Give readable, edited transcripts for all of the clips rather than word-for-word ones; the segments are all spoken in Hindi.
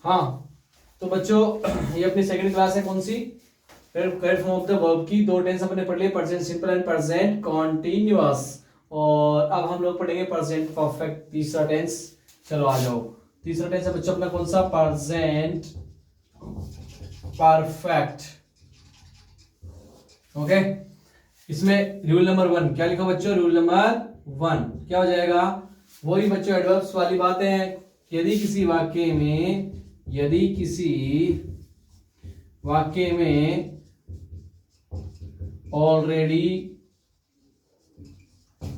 हाँ, तो बच्चों ये अपनी सेकंड क्लास है। कौन सी? Correct form of the verb की दो टेंस अपने पढ़ लिए, present simple and present continuous. और अब हम लोग पढ़ेंगे प्रेजेंट परफेक्ट, तीसरा टेंस। चलो आ जाओ। तीसरा टेंस है बच्चों अपना कौन सा? Present perfect. ओके, इसमें रूल नंबर 1 क्या लिखा बच्चों? रूल नंबर 1 क्या हो जाएगा? वही बच्चों एडवर्ब्स वाली बातें हैं। यदि किसी वाक्य में already,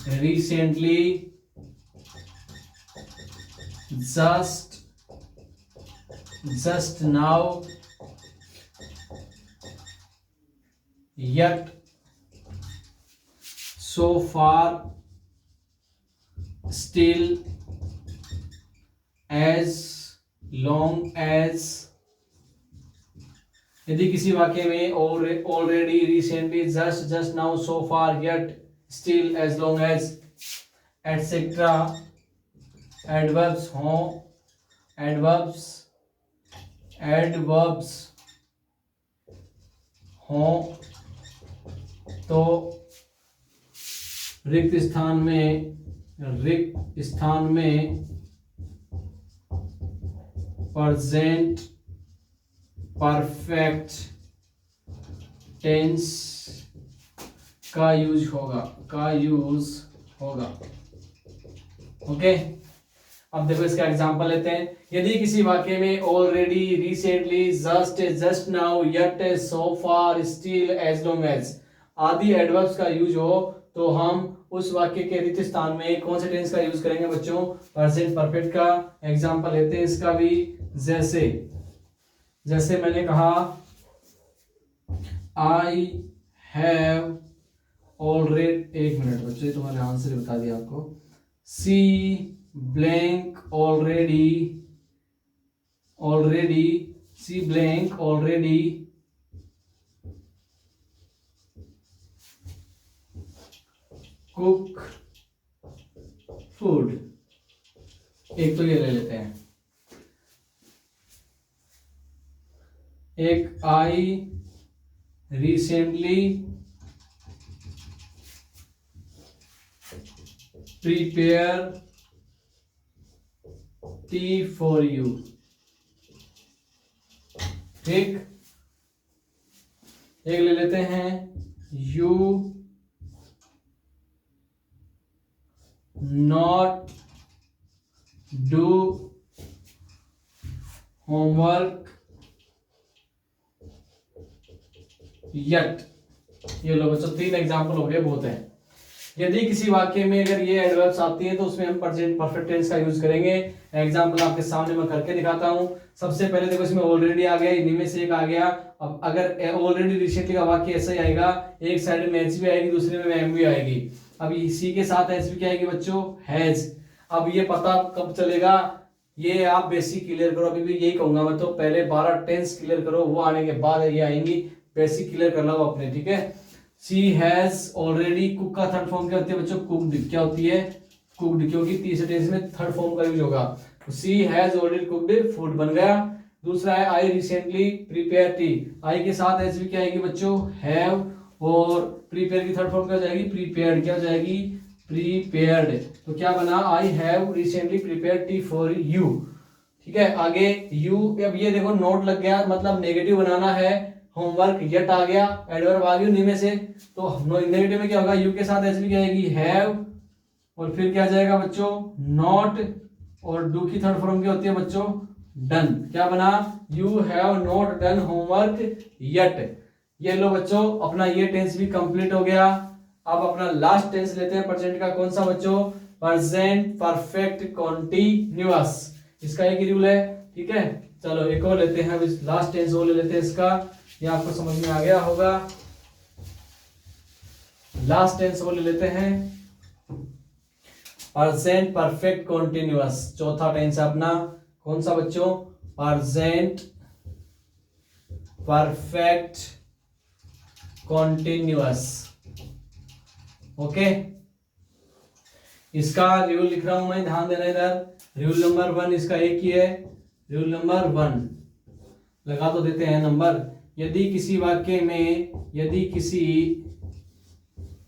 recently, just now, yet, so far, still, as long as, यदि किसी वाक्य में already, recently, just now, so far, yet, still, as long as, etcetera adverbs हों, एडवर्ब्स हों तो रिक्त स्थान में प्रेजेंट परफेक्ट टेंस का यूज होगा। ओके, अब देखो इसका एग्जांपल लेते हैं। यदि किसी वाक्य में already, recently, just now, yet, so far, still, as long as आदि एडवर्ब्स का यूज हो तो हम उस वाक्य के रिक्त स्थान में कौन से टेंस का यूज करेंगे बच्चों? प्रेजेंट परफेक्ट का। एग्जांपल लेते हैं इसका भी। जैसे मैंने कहा, आई हैव ऑलरेडी, एक मिनट बच्चों, तुम्हारे आंसर बता दिया आपको। सी ब्लैंक ऑलरेडी कुक फूड। एक तो ये ले लेते हैं। एक, I recently prepare T for you. ठीक, एक ले लेते हैं, you not do homework yet. ये लो बच्चों, 3 एग्जाम्पल हो गए, बहुत है। यदि किसी वाक्य में अगर ये एडवर्ब्स आती है तो उसमें हम प्रेजेंट परफेक्ट टेंस का यूज करेंगे। एग्जांपल आपके सामने मैं करके दिखाता हूं। सबसे पहले देखो, इसमें ऑलरेडी आ गया, इन्हीं में से एक आ गया। अब अगर ऑलरेडी, रिसेंटली का वाक्य ऐसा ही आएगा, एक साइड में एच भी आएगी, दूसरे में एम भी आएगी। अब इसी के साथ एच भी क्या आएगी बच्चों? हैज। अब ये पता कब चलेगा? ये आप बेसिक क्लियर करो। अभी भी यही कहूंगा मैं तो, पहले 12 टेंस क्लियर करो, वो आने के बाद ये आएंगी। बेसिक क्लियर कर लो अपने, ठीक है। शी हैज ऑलरेडी, कुक का थर्ड फॉर्म क्या होती है बच्चों? कुक्ड। क्या होती है? कुक्ड, क्योंकि तीसरे टेंस में थर्ड फॉर्म का यूज होगा। तो she has already cooked food बन गया। दूसरा है, आई रिसेंटली प्रिपेयर टी। आई के साथ एच भी क्या आएगी बच्चों? हैव। और प्रिपेयर की थर्ड फॉर्म क्या हो जाएगी? प्रिपेयर्ड। क्या हो जाएगी? प्रिपेयर्ड। तो क्या बना? I have recently prepare T for you. ठीक है, आगे यू। अब ये देखो नोट लग गया, मतलब नेगेटिव बनाना है। होमवर्क यट आ गया, एडवर्ब आ गया उन्हीं में से। तो नेगेटिव में क्या होगा? यू के साथ एच भी क्या आएगी? हैव। और फिर क्या जाएगा बच्चों? नॉट। और डू की थर्ड फॉर्म क्या होती है बच्चों? डन। क्या बना? You have not done homework yet. ये लो बच्चों, अपना ये टेंस भी कंप्लीट हो गया। अब अपना लास्ट टेंस लेते हैं प्रेजेंट का। कौन सा बच्चों? Present perfect continuous. इसका एक ही रूल है, ठीक है। चलो एक और लेते हैं, लास्ट टेंस वो ले लेते हैं इसका। ये आपको समझ में आ गया होगा। लास्ट टेंस वो ले लेते हैं, प्रेजेंट परफेक्ट कॉन्टिन्यूअस। चौथा टेंस है अपना। कौन सा बच्चों? Present perfect continuous. ओके, इसका रूल लिख रहा हूं मैं, ध्यान देना इधर। रूल नंबर 1 इसका एक ही है, रूल नंबर 1 लगा तो देते हैं नंबर। यदि किसी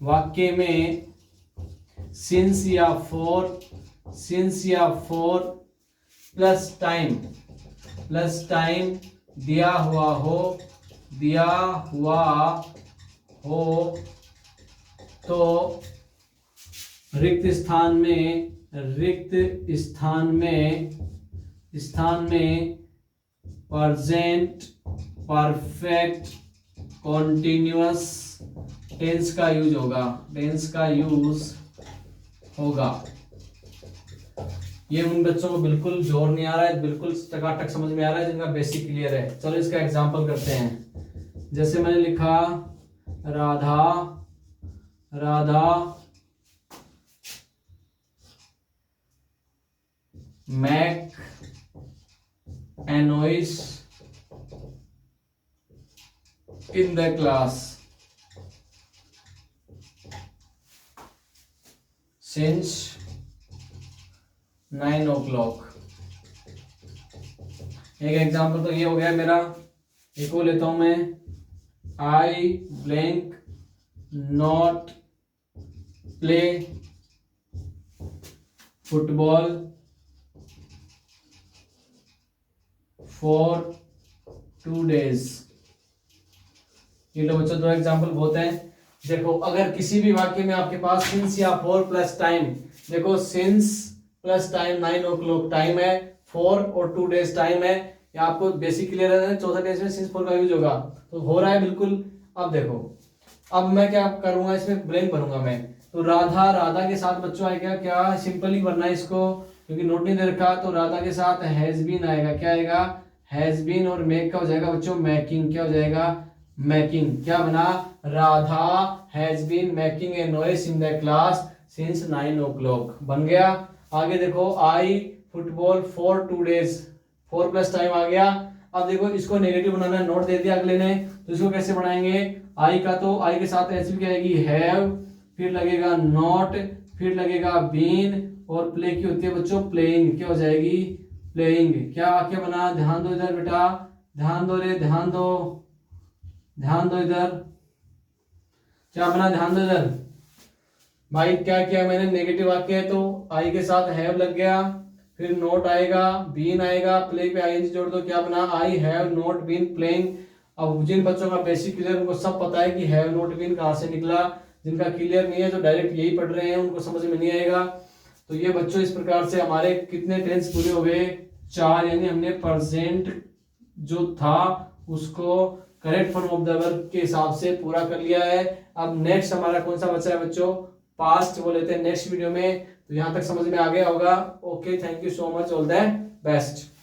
वाक्य में सिंस या फॉर प्लस टाइम दिया हुआ हो तो रिक्त स्थान में प्रेजेंट परफेक्ट कॉन्टिन्यूअस टेंस का यूज होगा। ये उन बच्चों को बिल्कुल जोर नहीं आ रहा है, बिल्कुल टकाटक समझ में आ रहा है जिनका बेसिक क्लियर है। चलो इसका एग्जांपल करते हैं। जैसे मैंने लिखा Radha make a noise in the class since 9 o'clock। एक एग्जांपल तो ये हो गया मेरा। एक और लेता हूं मैं, आई blank not play football for 2 days। ये लो बच्चों, 2 एग्जाम्पल बहुत हैं। देखो अगर किसी भी वाक्य में आपके पास सिंस या फॉर प्लस टाइम, देखो since plus time 9 o'clock time है, 4 और 2 days टाइम है। या आपको बेसिक क्लियर है, चौथा डेज में सिंस फॉर का यूज होगा तो हो रहा है बिल्कुल। अब देखो, अब मैं क्या करूंगा, इसमें ब्लैंक भरूंगा मैं। तो राधा के साथ बच्चों आएगा क्या, सिंपल ही भरना है इसको क्योंकि नोट नहीं दे रखा। तो राधा के साथ हैज बीन आएगा, क्या आएगा, हैज बीन, और मेक का हो जाएगा बच्चों मैकिंग, क्या हो जाएगा, मैकिंग। क्या बना, Radha has been making a noise in the class since 9 o'clock बन गया। आगे देखो, I football for 2 days, 4 plus time आ गया। अब देखो इसको नेगेटिव बनाना है, नोट दे दिया अगले ने, तो इसको कैसे बनाएंगे। आई का तो आई के साथ एच भी क्या आएगी, हैव, फिर लगेगा नॉट, फिर लगेगा बीन, और प्ले की होती है बच्चों प्लेइंग, क्या हो जाएगी, प्लेइंग। क्या वाक्य बना, ध्यान दो इधर बेटा, ध्यान दो रे, ध्यान दो इधर, क्या बना, ध्यान दो इधर भाई। क्या किया मैंने, नेगेटिव वाक्य है तो आई के साथ हैव लग गया, फिर नोट आएगा, बीन आएगा, प्ले पे आईएनजी जोड़ दो, क्या बना, I have not been playing. अब जिन बच्चों का बेसिक क्लियर उनको सब पता है कि हैव नॉट बीन कहां से निकला। जिनका क्लियर नहीं है जो डायरेक्ट यही पढ़ रहे हैं उनको समझ में नहीं आएगा। तो ये बच्चों इस प्रकार से हमारे कितने टेंस पूरे हो गए, 4। यानी हमने प्रेजेंट जो था उसको correct form of the verb के हिसाब से पूरा कर लिया है। अब नेक्स्ट हमारा कौन सा बचा है बच्चों, पास्ट, वो लेते हैं नेक्स्ट वीडियो में। तो यहां तक समझ में आ गया होगा। Okay, thank you so much, all the best.